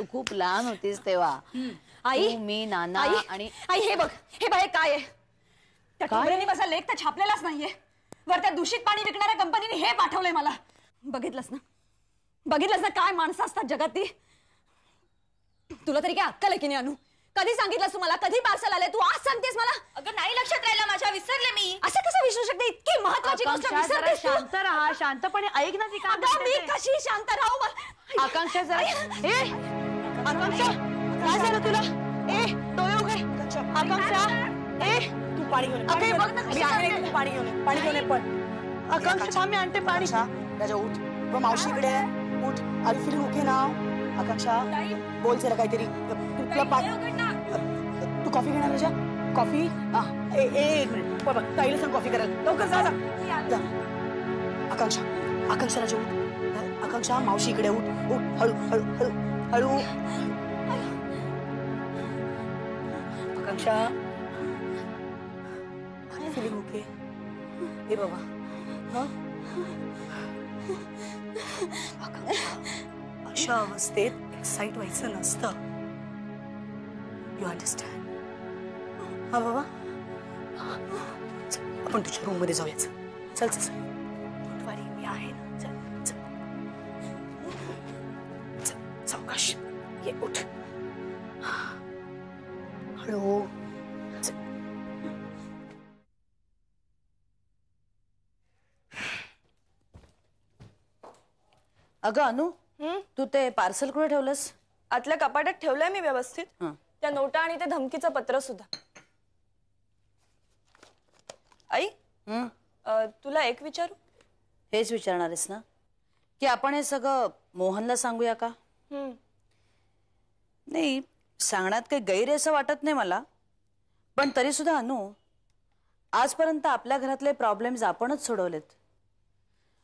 तू खूप लहान होतीस तेव्हा. आई, मी नाना आणि आई हे बघ हे काय आहे? त्या ठोबरेने माझा लेख तर छापलेलाच नाहीये. वर त्या दूषित पाणी विकणाऱ्या कंपनीने हे पाठवलंय मला. बघितलंस ना काय माणसं असतात जगात ती. तुला तरी काय अक्कल आहे की नाही अनु? कधी सांगितलंस तू मला? कधी पार्सल आले? तू आज सांगतेस मला? अगं नाही लक्षात राहिलं माझ्या, विसरले मी. असं कसं विसरू शकते? इतकी महत्त्वाची गोष्ट विसरतेस तू? शांत राहा, शांतपणे ऐक ना ती काय अगं मी कशी शांत राहू? आकांक्षा जरा आकांक्षा काय झालं तुला? डोळे उघड. आकांक्षा तू पाणी घेऊन अगं बघ ना कशी आहे. पाणी घेऊन पण आकांक्षा मी आणते पाणी. राजा उठ, मावशीकडे आहे. उठ, आर यू फीलिंग ओके नाव? आकांक्षा बोल जरा काहीतरी. तुला तू कॉफी घेणार राजा? कॉफी? एक मिनिट बाबा, ताईला सांग कॉफी करायला. लवकर जा. आकांक्षा राजा उठ. आकांक्षा मावशीकडे उठ. उठ, हळू हळू हळू हळू. आकांक्षा आर यू फीलिंग ओके? ए बाबा अशा अवस्थेत एक्साइट व्हायचं नसतं. You understand? हा बाबा, आपण तुझ्या रूम मध्ये जाऊया. चल चल चल. मी आहे ना. चल चल चल. सावकाश ये. उठ हळू. अगं अनु, तू ते पार्सल कुठे ठेवलंस? आतल्या कपाटात ठेवलंय मी व्यवस्थित. त्या नोटा आणि ते धमकीचं पत्र सुद्धा. आई, तुला एक विचारू? हेच विचारणार आहेस ना की आपण हे सगळं मोहनला सांगूया का? नाही, सांगण्यात काही गैर आहे असं वाटत नाही मला. पण तरी सुद्धा अनु, आजपर्यंत आपल्या घरातले प्रॉब्लेम्स आपणच सोडवलेत.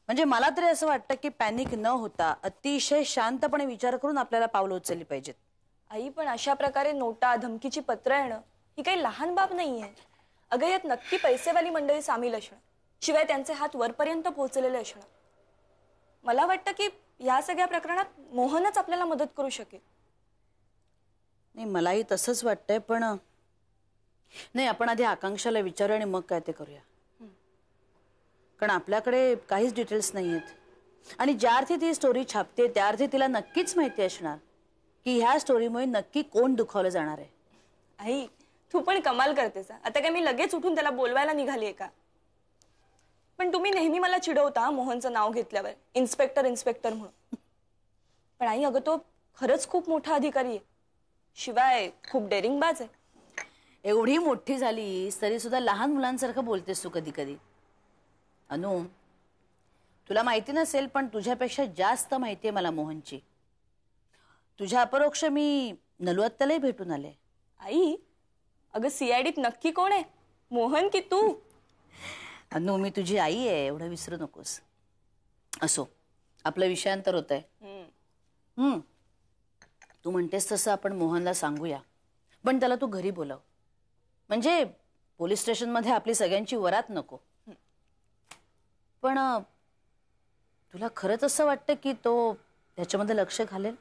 म्हणजे मला तरी असं वाटतं की पॅनिक न होता अतिशय शांतपणे विचार करून आपल्याला पावलं उचलली पाहिजेत. आई, पण अशा प्रकारे नोटा धमकीची पत्र येणं ही काही लहान बाब नाहीये. अगं यात नक्की पैसेवाली मंडळी सामील असणं, शिवाय त्यांचे हात वरपर्यंत पोहोचलेले असणं. मला वाटतं की या सगळ्या प्रकरणात मोहनच आपल्याला मदत करू शकेल. नाही, मलाही तसंच वाटतंय. पण नाही, आपण आधी आकांक्षाला विचारू आणि मग काय ते करूया. कारण आपल्याकडे काहीच डिटेल्स नाही आहेत. आणि ज्या अर्थी ती स्टोरी छापते त्या अर्थी तिला नक्कीच माहिती असणार की ह्या स्टोरीमुळे नक्की कोण दुखावलं जाणार आहे. आई, तू पण कमाल करतेस. आता काय मी लगेच उठून त्याला बोलवायला निघालीये का? पण तुम्ही नेहमी मला चिडवता मोहनचं नाव घेतल्यावर, इन्स्पेक्टर म्हणून. पण आई, अगं तो खरंच खूप मोठा अधिकारी आहे. शिवाय खूप डेअरिंगबाज आहे. एवढी मोठी झालीस तरी सुद्धा लहान मुलांसारखं बोलतेस तू कधी कधी. अनु, तुला माहिती नसेल पण तुझ्यापेक्षा जास्त माहिती आहे मला मोहनची. तुझ्या अपरोक्ष मी नलवत्तालाही भेटून आले. आई, अगं सीआयडीत नक्की कोण आहे, मोहन की तू? अनु, मी तुझी आई आहे, एवढं विसरू नकोस. असो, आपलं विषयांतर होत आहे. तू म्हणतेस तसं आपण मोहनला सांगूया, पण त्याला तू घरी बोलव. म्हणजे पोलीस स्टेशनमध्ये आपली सगळ्यांची वरात नको. पण तुला खरंच असं वाटतं की तो त्याच्यामध्ये लक्ष घालेल?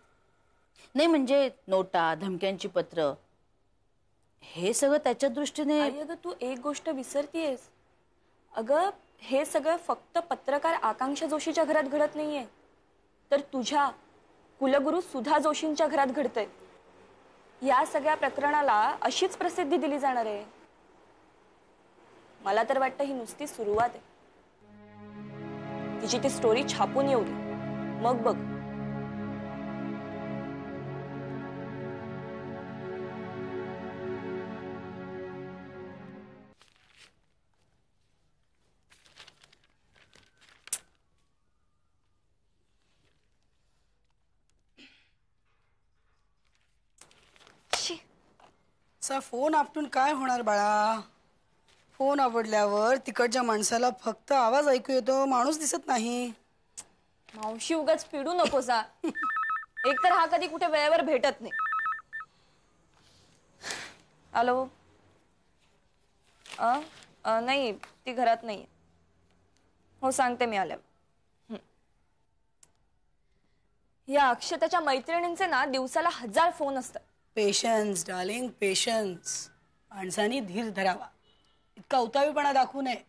नाही म्हणजे नोटा धमक्यांची पत्र हे सगळं त्याच्या दृष्टीने. अगं तू एक गोष्ट विसरतीयस. अगं हे सगळं फक्त पत्रकार आकांक्षा जोशीच्या घरात घडत नाहीये, तर तुझ्या कुलगुरू सुधा जोशींच्या घरात घडतंय. या सगळ्या प्रकरणाला अशीच प्रसिद्धी दिली जाणार आहे. मला तर वाटतं ही नुसती सुरुवात आहे. तिची ती स्टोरी छापून येऊ दे, मग बघ. फोन आपटून काय होणार बाळा? फोन आवडल्यावर तिकडच्या माणसाला फक्त आवाज ऐकू येतो, माणूस दिसत नाही. मावशी उगाच पिडू नकोसा. एक तर हा कधी कुठे वेळेवर भेटत नाही. हॅलो. नाही, ती घरात नाहीये. हो सांगते मी आल्यावर. या अक्षताच्या मैत्रिणींचे ना दिवसाला 1000 फोन असतात. Patience darling, patience. माणसाने धीर धरावा, इतका उतावीपणा दाखवू नये.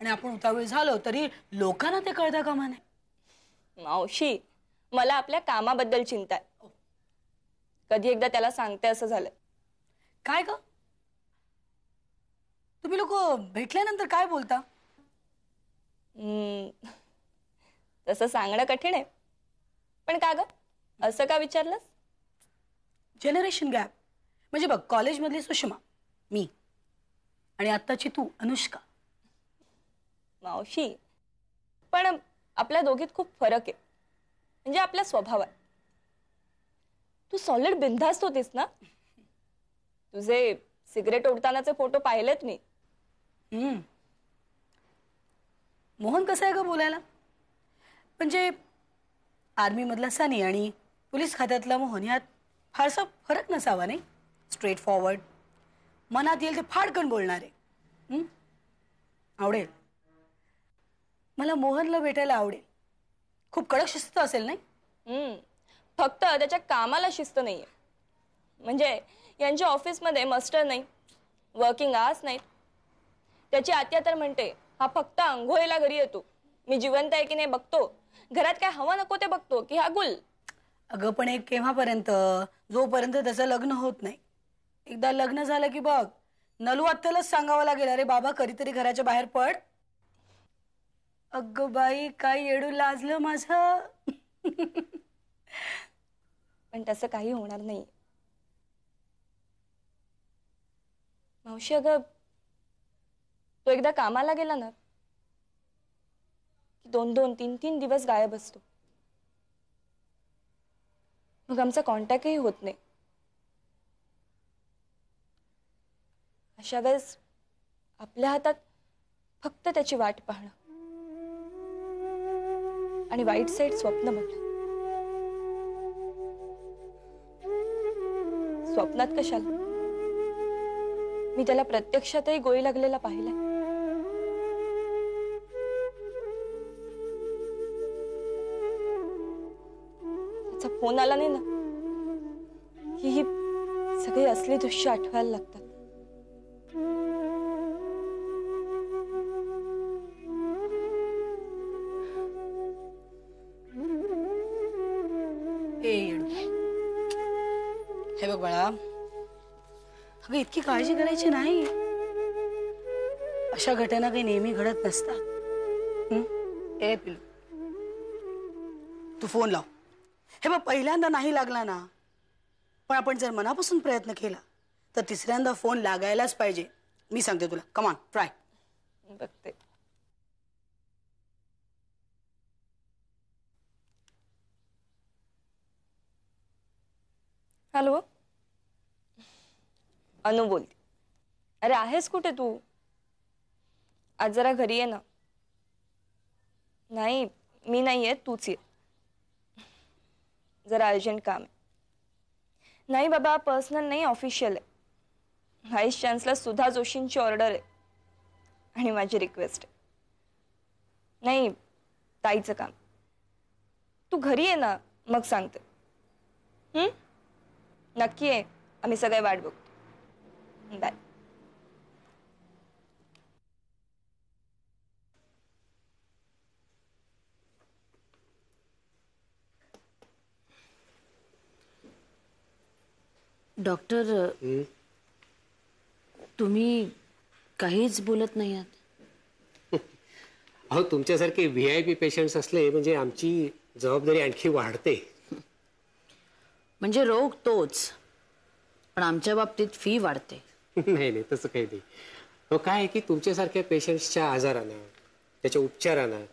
आणि आपण उतावीळ झालो तरी लोकांना ते कळतं कामा नये. मावशी, मला आपल्या कामाबद्दल चिंता आहे. कधी एकदा त्याला सांगते असं झालं. काय ग, तुम्ही लोक भेटल्यानंतर काय बोलता? तसं सांगणं कठीण आहे. पण का ग, असं का विचारलंस? Generation gap. म्हणजे बघ, कॉलेजमधली सुषमा मी आणि आत्ताची तू अनुष्का. मावशी, पण आपल्या दोघीत खूप फरक आहे. म्हणजे आपल्या स्वभावात. तू सॉलिड बिनधास्त होतीस ना. तुझे सिगरेट ओढतानाचे फोटो पाहिलेत मी. मोहन कसा आहे ग बोलायला? म्हणजे आर्मी मधला सनी आणि पोलीस खात्यातला मोहन यात फारसा फरक नसावा नाही. स्ट्रेट फॉरवर्ड, मनात येईल ते फाडकन बोलणारे. आवडेल मला मोहनला भेटायला, आवडेल. खूप कडक शिस्त असेल नाही? फक्त त्याच्या कामाला शिस्त नाहीये. म्हणजे यांच्या ऑफिसमध्ये मस्टर नाही, वर्किंग आवर्स नाहीत. त्याची आत्या तर म्हणते हा फक्त अंघोळीला घरी येतो. मी जिवंत आहे की नाही बघतो, घरात काय हवा नको ते बघतो की हा गुल. अगं पण एक केव्हापर्यंत, जोपर्यंत त्याचं लग्न होत नाही. एकदा लग्न झालं की बघ, नलू आत्यालाच सांगावं लागेल, अरे बाबा कधीतरी घराच्या बाहेर पड. अगं बाई, काय येडू लाजलं माझं. पण तसं काही होणार नाही. मावशी, अगं तो एकदा कामाला गेला ना की 2-2, 3-3 दिवस गायब असतो. मग आमचा कॉन्टॅक्टही होत नाही. अशा वेळेस आपल्या हातात फक्त त्याची वाट पाहणं आणि वाईट साईड स्वप्न बघणं. स्वप्नात कशाला, मी त्याला प्रत्यक्षातही गोळी लागलेला पाहिलाय. त्याचा फोन आला नाही ना की ही सगळी असली दृश्य आठवायला लागतात. हे बघ बाळा, अगं इतकी काळजी करायची नाही. अशा घटना काही नेहमी घडत नसतात. ए पिलू, तू फोन लाव. हे बघ, पहिल्यांदा नाही लागला ना, पण आपण जर मनापासून प्रयत्न केला तर तिसऱ्यांदा फोन लागायलाच पाहिजे. मी सांगते तुला, कम ऑन, ट्राय. बघते. हॅलो, अनु बोलते. अरे आहेस कुठे तू? आज जरा घरी ये ना. नाही, मी नाही येत, तूच ये. जरा अर्जंट काम आहे. नाही बाबा, पर्सनल नाही, ऑफिशियल आहे. व्हाईस चान्सलर सुधा जोशींची ऑर्डर आहे आणि माझी रिक्वेस्ट आहे. नाही, ताईचं काम. तू घरी ये ना, मग सांगते. नक्की आहे, आम्ही सगळे वाट बघतो. बाय. डॉक्टर, तुम्ही काहीच बोलत नाही आहात. अहो, तुमच्यासारखे VIP पेशंट्स असले म्हणजे आमची जबाबदारी आणखी वाढते. म्हणजे रोग तोच, पण आमच्या बाबतीत फी वाढते. नाही नाही, तसं काही नाही. हो, काय आहे की तुमच्यासारख्या पेशंट्सच्या आजारानं, त्याच्या उपचारानं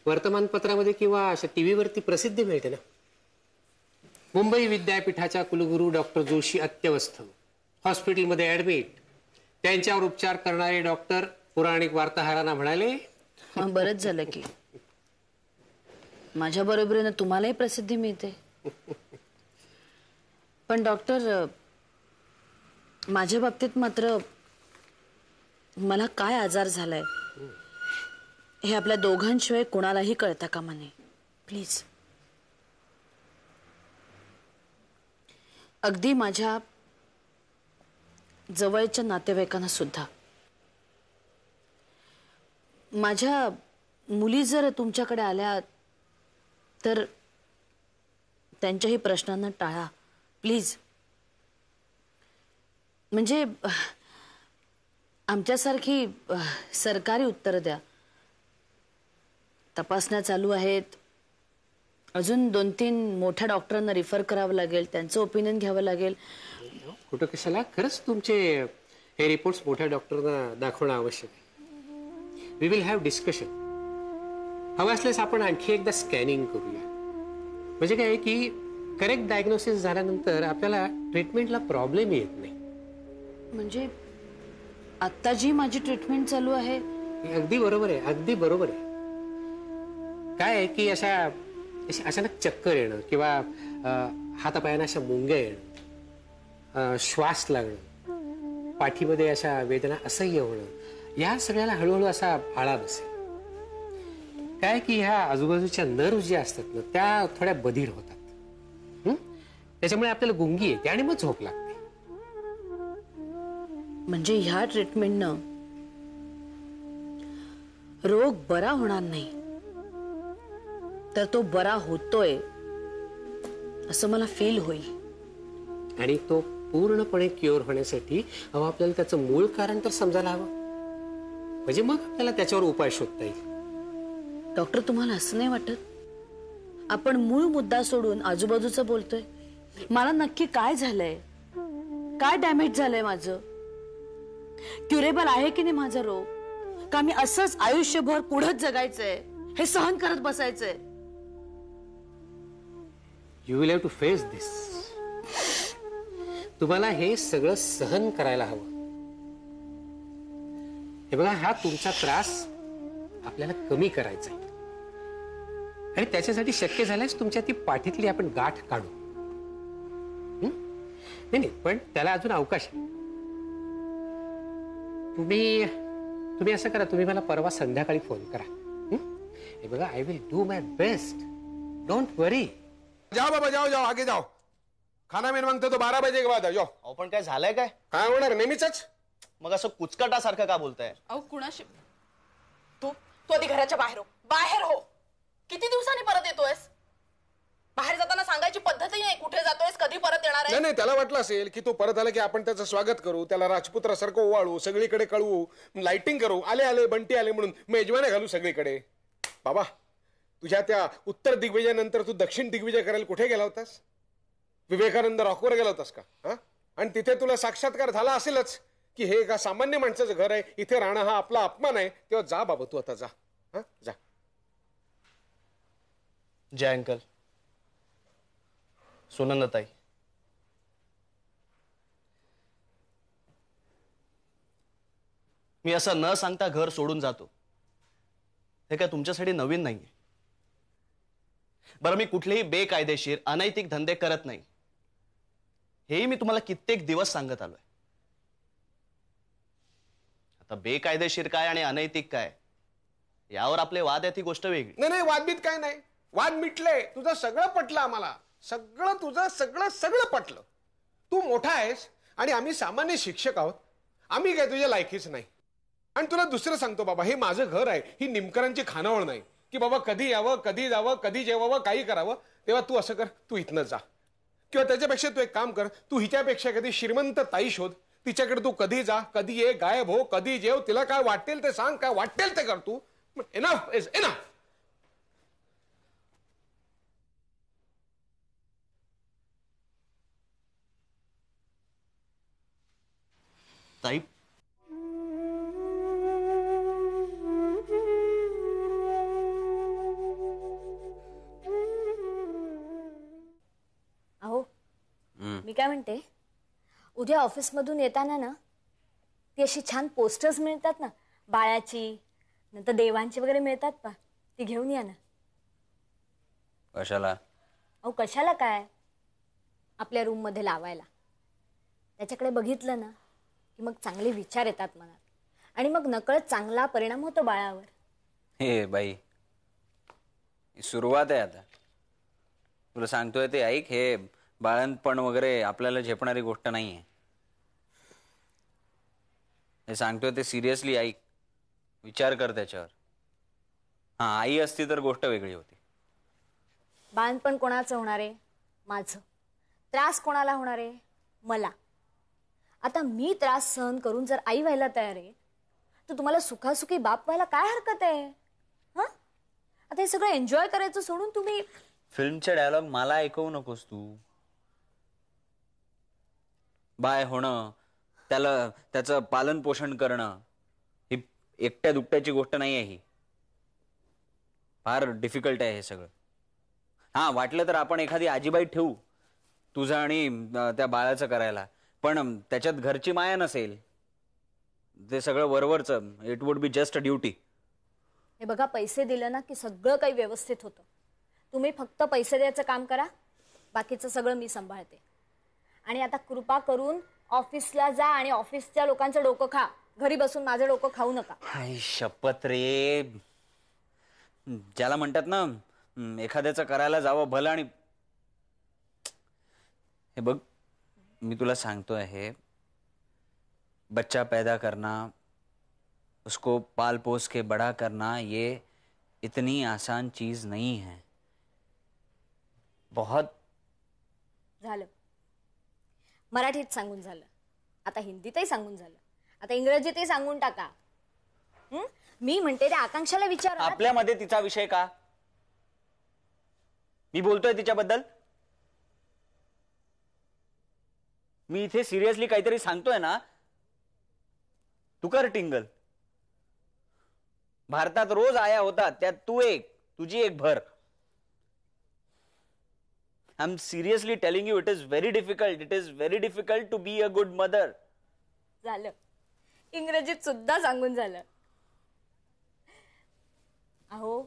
वर्तमानपत्रामध्ये किंवा अशा TV वरती प्रसिद्धी मिळते ना. मुंबई विद्यापीठाच्या कुलगुरू डॉक्टर जोशी अत्यवस्थ हॉस्पिटलमध्ये ऍडमिट. त्यांच्यावर उपचार करणारे डॉक्टर पुराणिक वार्ताहरांना म्हणाले, बरंच झालं की माझ्या बरोबरीनं तुम्हालाही प्रसिद्धी मिळते. पण डॉक्टर, माझ्या बाबतीत मात्र मला काय आजार झालाय हे आपल्या दोघांशिवाय कोणालाही कळता कामा नये. प्लीज. अगदी माझ्या जवळच्या नातेवाईकांना सुद्धा. माझ्या मुली जर तुमच्याकडे आल्या तर त्यांच्याही प्रश्नांना टाळा प्लीज. म्हणजे आमच्यासारखी सरकारी उत्तर द्या. तपासण्या चालू आहेत. अजून 2-3 मोठ्या डॉक्टरांना रिफर करावं लागेल, त्यांचं ओपिनियन घ्यावं लागेल. कुठं कशाला, खरंच तुमचे हे रिपोर्ट्स मोठ्या डॉक्टरांना दाखवणं आवश्यक आहे. We will have discussion. हवं असल्यास आपण आणखी एकदा स्कॅनिंग करूया. म्हणजे काय की करेक्ट डायग्नोसिस झाल्यानंतर आपल्याला ट्रीटमेंटला प्रॉब्लेम येत नाही. म्हणजे आता जी माझी ट्रीटमेंट चालू आहे. हे अगदी बरोबर आहे, अगदी बरोबर आहे. काय आहे की अचानक चक्कर येणं किंवा हातापायांना अशा मुंग्या येणं, श्वास लागणं, पाठीमध्ये अशा वेदना असह्य होणं, या सगळ्याला हळूहळू असा आळा बसेल. काय की ह्या आजूबाजूच्या नर्व ज्या असतात ना त्या थोड्या बधीर होतात. त्याच्यामुळे आपल्याला गुंगी येते आणि मग झोप लागते. म्हणजे ह्या ट्रीटमेंटनं रोग बरा होणार नाही, तर तो बरा होतोय असं मला फील होईल. आणि तो पूर्णपणे क्युअर होण्यासाठी आपल्याला त्याचं मूळ कारण तर समजायला हवं. म्हणजे मग आपल्याला त्याच्यावर उपाय शोधता येईल. डॉक्टर, तुम्हाला असं नाही वाटत आपण मूळ मुद्दा सोडून आजूबाजूचं बोलतोय? मला नक्की काय झालंय, काय डॅमेज झालंय माझं? क्युरेबल आहे की नाही माझा रोग? का मी असंच आयुष्यभर पुढेच जगायचंय, हे सहन करत बसायचंय? You will have to face this. तुम्हाला हे सगळं सहन करायला हवं. हे बघा, हा तुमचा त्रास आपल्याला कमी करायचा आहे आणि त्याच्यासाठी शक्य झाल्यास तुमच्या ती पाठीतली आपण गाठ काढू. नाही, पण त्याला अजून अवकाश आहे. तुम्ही असं करा, तुम्ही मला परवा संध्याकाळी फोन करा. हे बघा, I will do my best. Don't worry. जाओ बाबा, जाओ जाओ, आगे जाओ. खाना मेन मांगते तो 12 बजे के बाद जाओ. अहो पण काय झालंय काय? काय होणार नेहमीच? मग असं कुचकाटासारखं का बोलताय? अहो कुणाशी तू आधी घराच्या बाहेर हो, बाहेर हो. किती दिवसांनी परत येतोयस? बाहेर जाताना सांगायची पद्धतही नाही, कुठे जातोयस, कधी परत येणार आहे. नाही, त्याला वाटलं असेल की तो परत आला की आपण त्याचं स्वागत करू, त्याला राजपुत्रासारखं ओवाळू, सगळीकडे कळवू, लाइटिंग करू, आले बंटी आले म्हणून मेजवाने घालू सगळीकडे. बाबा, तुझ्या त्या उत्तर दिग्विजयानंतर तू दक्षिण दिग्विजय करायला कुठे गेला होतास? विवेकानंद रॉकवर गेला होतास का? आणि तिथे तुला साक्षात्कार झाला असेलच की हे एका सामान्य माणसाचं घर आहे, इथे राहणं हा आपला अपमान आहे. तेव्हा जा बाबा, तू आता जा. जा. जय अंकल. सुनंदाताई, मी असं न सांगता घर सोडून जातो हे काय तुमच्यासाठी नवीन नाहीये. बरं, मी कुठलेही बेकायदेशीर अनैतिक धंदे करत नाही, हेही मी तुम्हाला कित्येक दिवस सांगत आलोय. आता बेकायदेशीर काय आणि अनैतिक काय यावर आपले वाद आहेत, ही गोष्ट वेगळी. नाही, वादबीत काय नाही. वाद मिटले. तुझं सगळं पटलं आम्हाला. सगळं पटलं. तू मोठा आहेस आणि आम्ही सामान्य शिक्षक आहोत. आम्ही काय तुझ्या लायकीच नाही. आणि तुला दुसरं सांगतो बाबा, हे माझं घर आहे, ही निमकरांची खानावळ नाही की बाबा कधी यावं, कधी जावं, कधी जेवावं, काही करावं. तेव्हा तू असं कर, तू इथनं जा. किंवा त्याच्यापेक्षा तू एक काम कर, तू हिच्यापेक्षा कधी श्रीमंत ताई शोध, तिच्याकडे तू कधी जा, कधी ये, गायब हो, कधी जेव, तिला काय वाटेल ते सांग, काय वाटेल ते कर. तू एनफ इज एनफ. ताई, अहो, मी काय म्हणते, उद्या ऑफिसमधून येताना ना ती अशी छान पोस्टर्स मिळतात ना, बाळाची, नंतर देवांची वगैरे मिळतात पा, ती घेऊन या ना. कशाला? अहो कशाला काय, आपल्या रूम मध्ये लावायला. त्याच्याकडे बघितलं ना की मग चांगले विचार येतात मनात आणि मग नकळत चांगला परिणाम होतो बाळावर. हे बाई, सुरुवात आहे आता. तुला सांगतोय ते ऐक, हे बाळंतपण वगैरे आपल्याला झेपणारी गोष्ट नाहीये. हे सांगतोय ते सिरियसली ऐक, विचार कर त्याच्यावर. हा, आई असती तर गोष्ट वेगळी होती. बाळंतपण कोणाचं होणार आहे? माझं. त्रास कोणाला होणार आहे? मला. आता मी त्रास सहन करून जर आई व्हायला तयार आहे तर तुम्हाला सुखासुखी बाप व्हायला काय हरकत आहे? हा, आता हे सगळं एन्जॉय करायचं सोडून तुम्ही फिल्मचे डायलॉग मला ऐकवू नकोस तू. बाय होणं, त्याला त्याचं पालन पोषण करणं ही एकट्या दुकट्याची गोष्ट नाही आहे. ही फार डिफिकल्ट आहे हे सगळं. हा, वाटलं तर आपण एखादी आजीबाई ठेवू तुझं आणि त्या बाळाचं करायला, पण त्याच्यात घरची माया नसेल. ते सगळं वरवरचं. It would be just a duty. हे बघा, पैसे दिले ना की सगळं काही व्यवस्थित होतं. तुम्ही फक्त पैसे द्यायचं काम करा, बाकीचं सगळं मी सांभाळते. आणि आता कृपा करून ऑफिसला जा आणि ऑफिसच्या लोकांचं डोकं खा. घरी बसून माझं डोकं खाऊ नका. हाय शपथ रे. ज्याला म्हणतात ना, एखाद्याचं करायला जावं भलं आणि हे बघ, मी तुला सांगतो आहे, बच्चा पैदा करना, उसको पाल पोस के बड़ा करना, ये इतनी आसान चीज नहीं है. बहुत झालं. मराठीत सांगून झालं, आता हिंदीतही सांगून झालं, आता इंग्रजीतही सांगून टाका. मी म्हणते त्या आकांक्षाला विचार. आपल्यामध्ये तिचा विषय का? मी बोलतोय तिच्याबद्दल. मी इथे सिरियसली काहीतरी सांगतोय ना. तू कर टिंगल. भारतात रोज आया होतात, त्यात तू एक, तुझी एक भर. I am seriously telling you, it is very difficult. It is very difficult to be a good mother. झालं. इंग्रजीत सुद्धा सांगून झालं. अहो,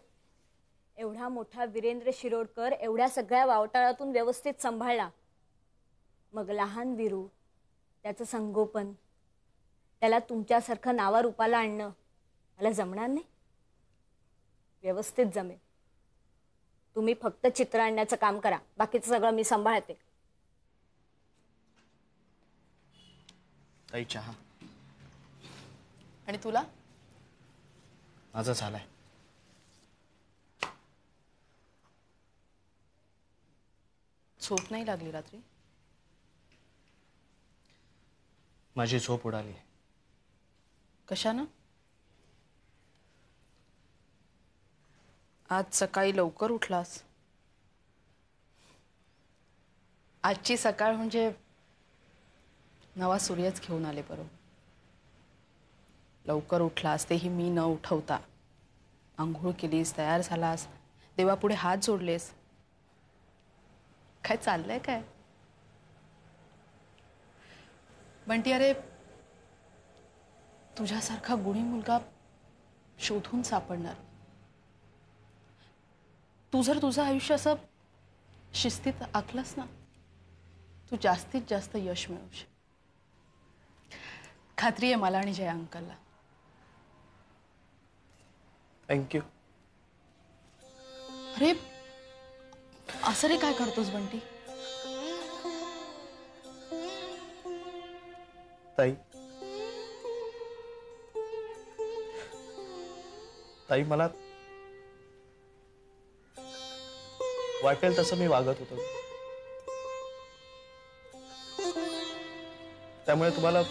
एवढा मोठा वीरेंद्र शिरोडकर एवढ्या सगळ्या वावटाळातून व्यवस्थित सांभाळला. मग लहान वीरू, त्याचं संगोपन, त्याला तुमच्यासारखं नावारूपाला आणणं मला जमणार नाही. व्यवस्थित जमेल. तुम्ही फक्त चित्र आणण्याचं काम करा, बाकीचं सगळं मी सांभाळते. ताई चहा. आणि तुला? माझं झालंय. झोप नाही लागली रात्री? माझी झोप उडाली. कशानं? आज सकाळी लवकर उठलास. आजची सकाळ म्हणजे नवा सूर्यच घेऊन आले बरोबर. लवकर उठलास, तेही मी न उठवता. आंघोळ केलीस, तयार झालास, देवापुढे हात जोडलेस. काय चाललंय काय? बंटी, अरे तुझ्यासारखा गुणी मुलगा शोधून सापडणार. तू जर तुझं आयुष्य असं शिस्तीत आखलंस ना, तू जास्तीत जास्त यश मिळवशील. खात्री आहे मला आणि जया अंकलला. थँक्यू. अरे असं रे काय करतोस बंटी? ताई, ताई मला वाटेल तसं मी वागत होतो. त्यामुळे तुम्हाला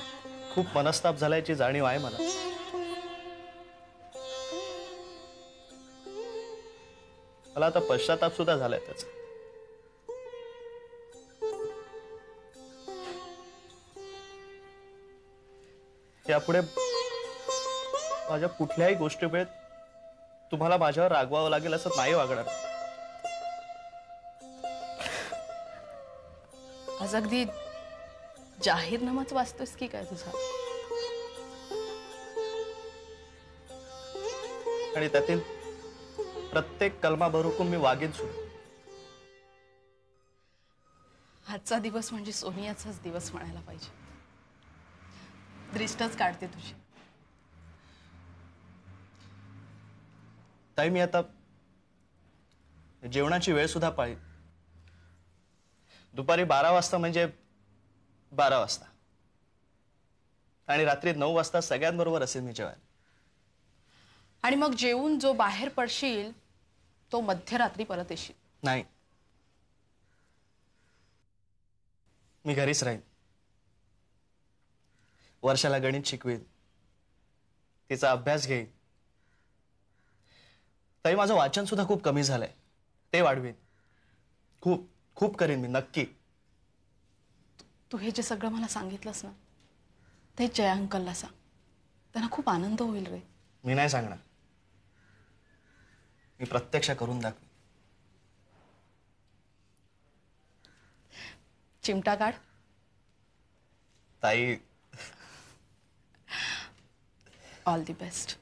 खूप मनस्ताप झाल्याची जाणीव आहे मला. मला आता पश्चाताप सुद्धा झालाय त्याचा. यापुढे माझ्या कुठल्याही गोष्टीमुळे तुम्हाला माझ्यावर रागवावं लागेल असं नाही वागणार. आज अगदी जाहीरनामाच वाचतोस की काय तुझा? आणि त्यातील प्रत्येक कलमाबरोबर मी वागेन सुद्धा. आजचा दिवस म्हणजे सोनियाचाच दिवस म्हणायला पाहिजे. दृष्टच काढते तुझी. ताई, मी आता जेवणाची वेळ सुद्धा पाळी. दुपारी 12 वाजता म्हणजे 12 वाजता. आणि रात्री 9 वाजता सगळ्यांबरोबर असेल मी जेवायला. आणि मग जेवून जो बाहेर पडशील तो मध्यरात्री परत येशील. नाही, मी घरीच राहीन. वर्षाला गणित शिकवीन, तिचा अभ्यास घेईन. तरी माझं वाचन सुद्धा खूप कमी झालंय, ते वाढवीन. खूप खूप करीन मी, नक्की. तू हे जे सगळं मला सांगितलंस ना ते जया अंकलला सांग. त्यांना खूप आनंद होईल रे. मी नाही सांगणार, मी प्रत्यक्ष करून दाखवेन. चिमटा काढ. ताई, ऑल दी बेस्ट.